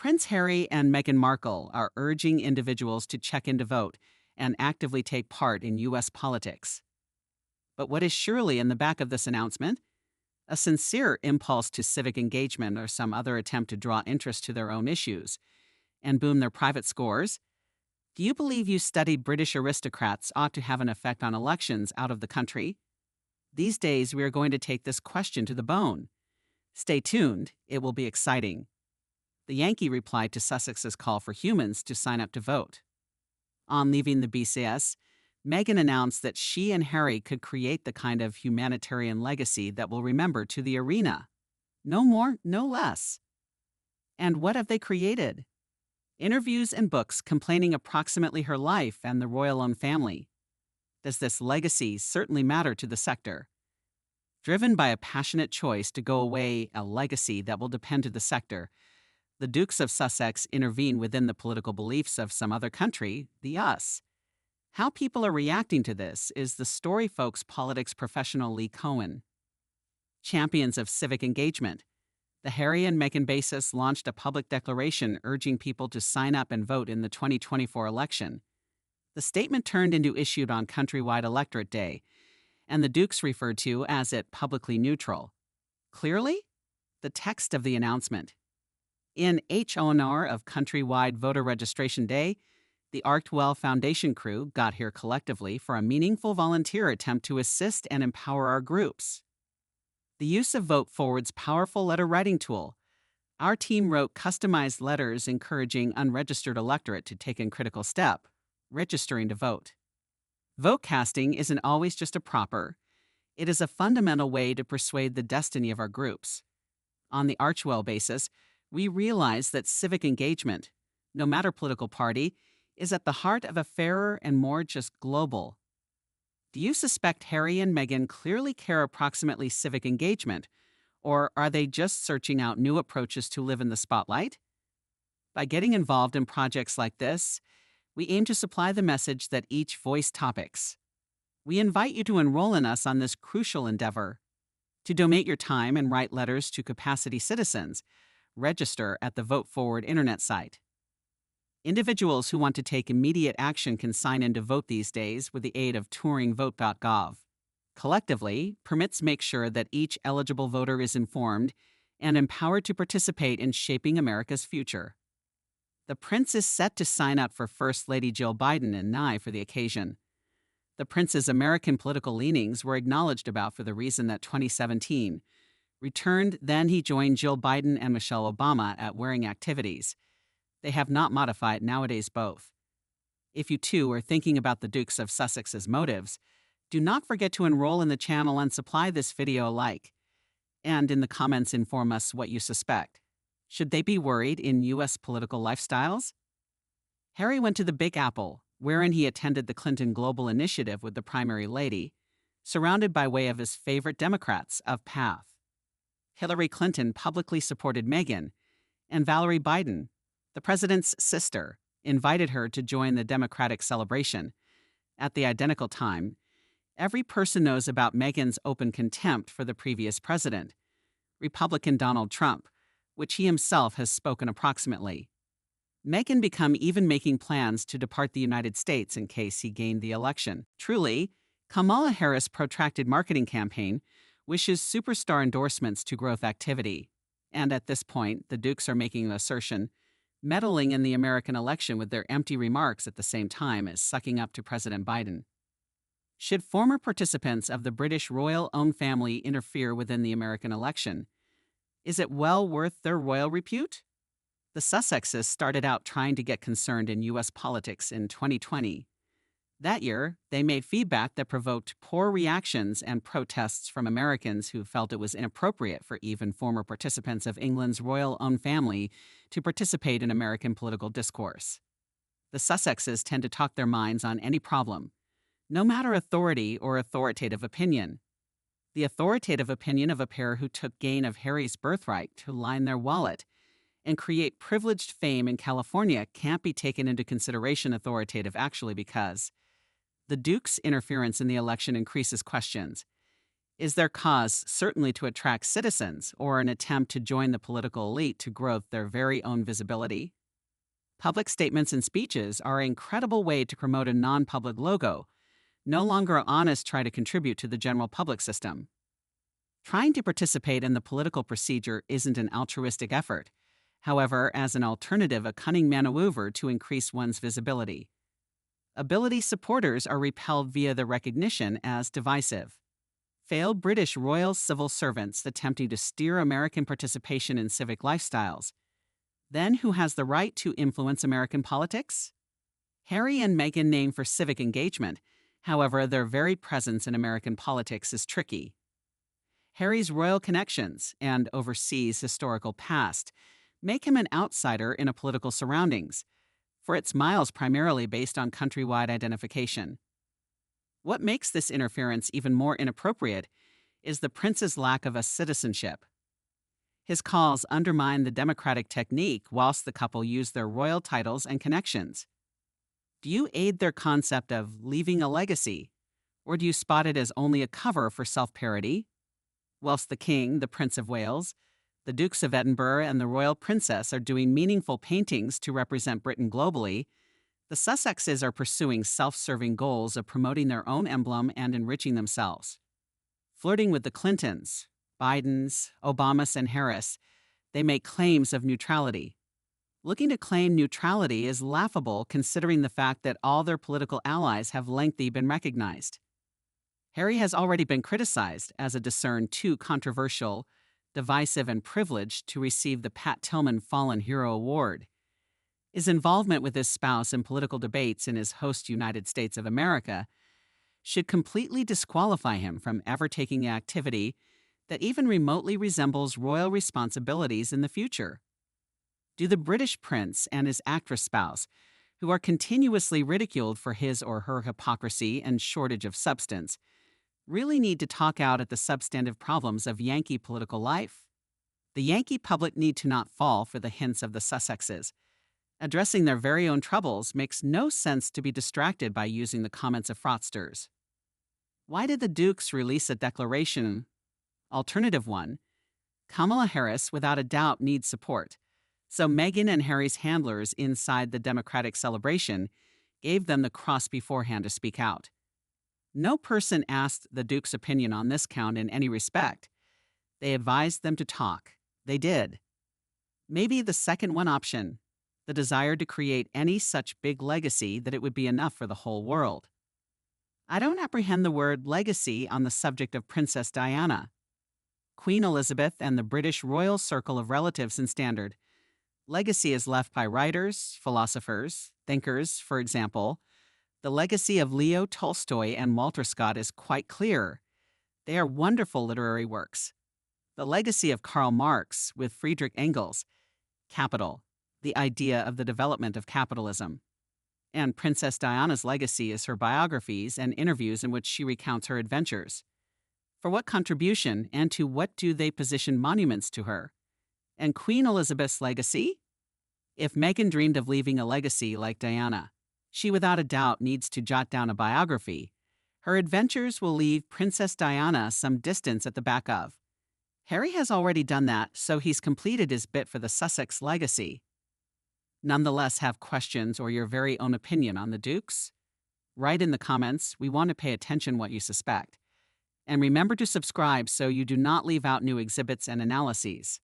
Prince Harry and Meghan Markle are urging individuals to check in to vote and actively take part in U.S. politics. But what is surely in the back of this announcement? A sincere impulse to civic engagement or some other attempt to draw interest to their own issues and boom their private scores? Do you believe you studied British aristocrats ought to have an effect on elections out of the country? These days, we are going to take this question to the bone. Stay tuned, it will be exciting. The Yankee replied to Sussex's call for humans to sign up to vote. On leaving the BCS, Meghan announced that she and Harry could create the kind of humanitarian legacy that will remember to the arena. No more, no less. And what have they created? Interviews and books complaining approximately her life and the royal-owned family. Does this legacy certainly matter to the sector? Driven by a passionate choice to go away a legacy that will depend to the sector, the Dukes of Sussex intervene within the political beliefs of some other country, the US. How people are reacting to this is the story folks politics professional Lee Cohen. Champions of civic engagement. The Harry and Meghan basis launched a public declaration urging people to sign up and vote in the 2024 election. The statement turned into issued on countrywide electorate day, and the Dukes referred to as it publicly neutral. Clearly? The text of the announcement. In honor of countrywide voter registration day, the Arkwell Foundation crew got here collectively for a meaningful volunteer attempt to assist and empower our groups. The use of Vote Forward's powerful letter writing tool. Our team wrote customized letters encouraging unregistered electorate to take a critical step, registering to vote. Vote casting isn't always just a proper. It is a fundamental way to persuade the destiny of our groups. On the Archwell basis, we realize that civic engagement, no matter political party, is at the heart of a fairer and more just global. Do you suspect Harry and Meghan clearly care approximately civic engagement, or are they just searching out new approaches to live in the spotlight? By getting involved in projects like this, we aim to supply the message that each voice topics. We invite you to enroll in us on this crucial endeavor. To donate your time and write letters to capacity citizens, register at the Vote Forward internet site. Individuals who want to take immediate action can sign in to vote these days with the aid of touringvote.gov. Collectively, permits make sure that each eligible voter is informed and empowered to participate in shaping America's future. The Prince is set to sign up for First Lady Jill Biden in Nye for the occasion. The Prince's American political leanings were acknowledged about for the reason that 2017 returned, then he joined Jill Biden and Michelle Obama at wearing activities. They have not modified nowadays both. If you too are thinking about the Dukes of Sussex's motives, do not forget to enroll in the channel and supply this video a like. And in the comments inform us what you suspect. Should they be worried in U.S. political lifestyles? Harry went to the Big Apple, wherein he attended the Clinton Global Initiative with the primary lady, surrounded by way of his favorite Democrats of PATH. Hillary Clinton publicly supported Meghan, and Valerie Biden, the president's sister, invited her to join the Democratic celebration. At the identical time, every person knows about Meghan's open contempt for the previous president, Republican Donald Trump, which he himself has spoken approximately. Meghan become even making plans to depart the United States in case he gained the election. Truly, Kamala Harris' protracted marketing campaign wishes superstar endorsements to growth activity. And at this point, the Dukes are making an assertion, meddling in the American election with their empty remarks at the same time as sucking up to President Biden. Should former participants of the British royal-owned family interfere within the American election? Is it well worth their royal repute? The Sussexes started out trying to get concerned in U.S. politics in 2020. That year, they made feedback that provoked poor reactions and protests from Americans who felt it was inappropriate for even former participants of England's royal-owned family to participate in American political discourse. The Sussexes tend to talk their minds on any problem, no matter authority or authoritative opinion. The authoritative opinion of a pair who took gain of Harry's birthright to line their wallet and create privileged fame in California can't be taken into consideration authoritative actually because the Duke's interference in the election increases questions. Is their cause certainly to attract citizens or an attempt to join the political elite to grow their very own visibility? Public statements and speeches are an incredible way to promote a non public logo, no longer honest try to contribute to the general public system. Trying to participate in the political procedure isn't an altruistic effort. However, as an alternative, a cunning maneuver to increase one's visibility. Ability supporters are repelled via the recognition as divisive. Failed British royal civil servants attempting to steer American participation in civic lifestyles. Then who has the right to influence American politics? Harry and Meghan name for civic engagement. However, their very presence in American politics is tricky. Harry's royal connections and overseas historical past make him an outsider in a political surroundings, for it's miles primarily based on countrywide identification. What makes this interference even more inappropriate is the prince's lack of a citizenship. His calls undermine the democratic technique whilst the couple use their royal titles and connections. Do you aid their concept of leaving a legacy, or do you spot it as only a cover for self-parody? Whilst the King, the Prince of Wales, the Dukes of Edinburgh, and the Royal Princess are doing meaningful paintings to represent Britain globally, the Sussexes are pursuing self-serving goals of promoting their own emblem and enriching themselves. Flirting with the Clintons, Bidens, Obamas, and Harris, they make claims of neutrality. Looking to claim neutrality is laughable considering the fact that all their political allies have lengthily been recognized. Harry has already been criticized as a discerned too controversial, divisive, and privileged to receive the Pat Tillman Fallen Hero Award. His involvement with his spouse in political debates in his host United States of America should completely disqualify him from ever taking activity that even remotely resembles royal responsibilities in the future. Do the British prince and his actress spouse, who are continuously ridiculed for his or her hypocrisy and shortage of substance, really need to talk out at the substantive problems of Yankee political life? The Yankee public need to not fall for the hints of the Sussexes. Addressing their very own troubles makes no sense to be distracted by using the comments of fraudsters. Why did the Dukes release a declaration? Alternative 1. Kamala Harris without a doubt needs support, so Meghan and Harry's handlers inside the Democratic celebration gave them the cross beforehand to speak out. No person asked the Duke's opinion on this count in any respect. They advised them to talk. They did. Maybe the second one option, the desire to create any such big legacy that it would be enough for the whole world. I don't apprehend the word legacy on the subject of Princess Diana. Queen Elizabeth and the British royal circle of relatives and standard. Legacy is left by writers, philosophers, thinkers, for example. The legacy of Leo Tolstoy and Walter Scott is quite clear. They are wonderful literary works. The legacy of Karl Marx with Friedrich Engels, Capital, the idea of the development of capitalism. And Princess Diana's legacy is her biographies and interviews in which she recounts her adventures. For what contribution and to what do they position monuments to her? And Queen Elizabeth's legacy? If Meghan dreamed of leaving a legacy like Diana, she without a doubt needs to jot down a biography. Her adventures will leave Princess Diana some distance at the back of. Harry has already done that, so he's completed his bit for the Sussex legacy. Nonetheless, have questions or your very own opinion on the Dukes? Write in the comments. We want to pay attention what you suspect. And remember to subscribe so you do not leave out new exhibits and analyses.